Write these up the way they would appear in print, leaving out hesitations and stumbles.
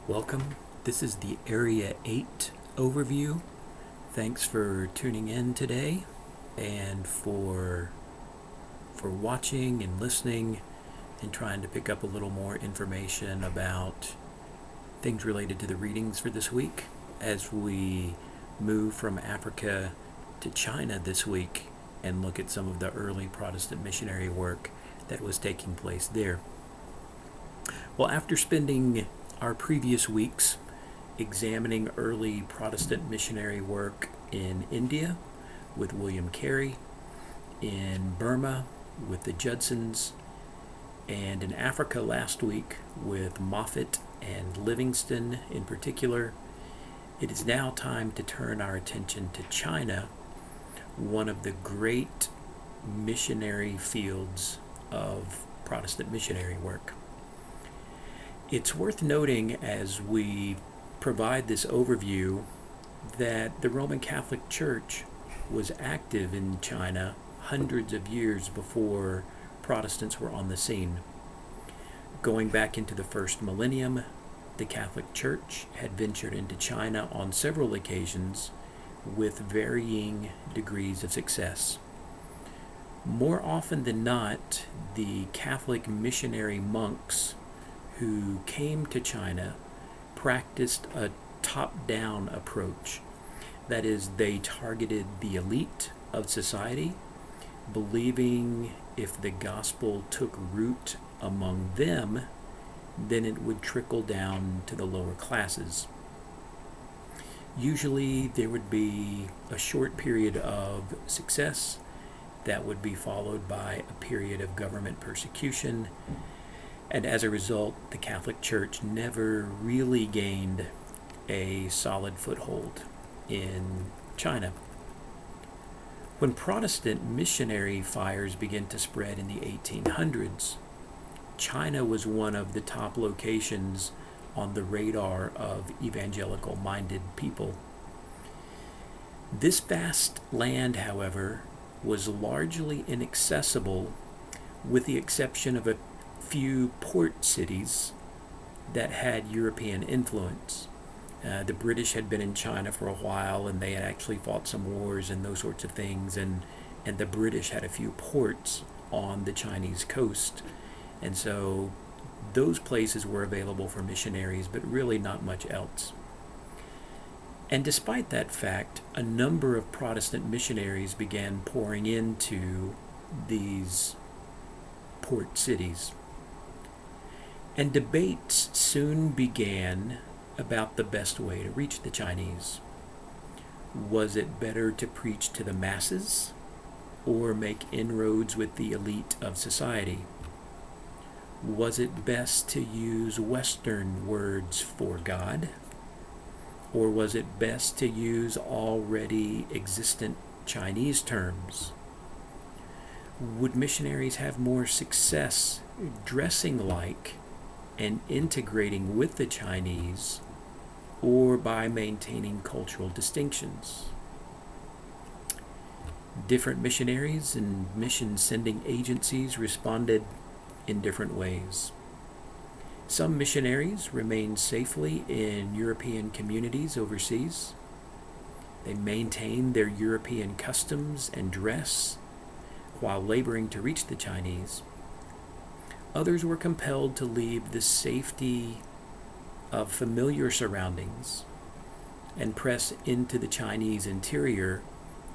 Welcome. This is the Area 8 overview. Thanks for tuning in today and for watching and listening and trying to pick up a little more information about things related to the readings for this week as we move from Africa to China this week and look at some of the early Protestant missionary work that was taking place there. Well, after spending our previous weeks examining early Protestant missionary work in India with William Carey, in Burma with the Judsons, and in Africa last week with Moffat and Livingston in particular, it is now time to turn our attention to China, one of the great missionary fields of Protestant missionary work. It's worth noting as we provide this overview that the Roman Catholic Church was active in China hundreds of years before Protestants were on the scene. Going back into the first millennium, the Catholic Church had ventured into China on several occasions with varying degrees of success. More often than not, the Catholic missionary monks who came to China practiced a top-down approach. That is, they targeted the elite of society, believing if the gospel took root among them, then it would trickle down to the lower classes. Usually there would be a short period of success that would be followed by a period of government persecution, and as a result, the Catholic Church never really gained a solid foothold in China. When Protestant missionary fires began to spread in the 1800s, China was one of the top locations on the radar of evangelical-minded people. This vast land, however, was largely inaccessible with the exception of a few port cities that had European influence. The British had been in China for a while, and they had actually fought some wars and those sorts of things, and the British had a few ports on the Chinese coast, and so those places were available for missionaries, but really not much else. And despite that fact, a number of Protestant missionaries began pouring into these port cities. And debates soon began about the best way to reach the Chinese. Was it better to preach to the masses or make inroads with the elite of society? Was it best to use Western words for God, or was it best to use already existent Chinese terms? Would missionaries have more success dressing like and integrating with the Chinese, or by maintaining cultural distinctions? Different missionaries and mission sending agencies responded in different ways. Some missionaries remained safely in European communities overseas. They maintained their European customs and dress while laboring to reach the Chinese. Others were compelled to leave the safety of familiar surroundings and press into the Chinese interior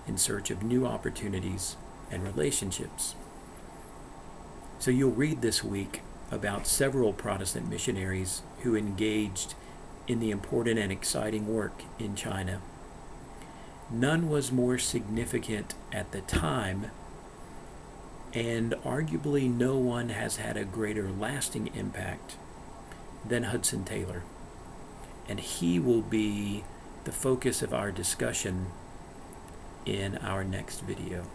in search of new opportunities and relationships. So you'll read this week about several Protestant missionaries who engaged in the important and exciting work in China. None was more significant at the time, and arguably no one has had a greater lasting impact than Hudson Taylor. And he will be the focus of our discussion in our next video.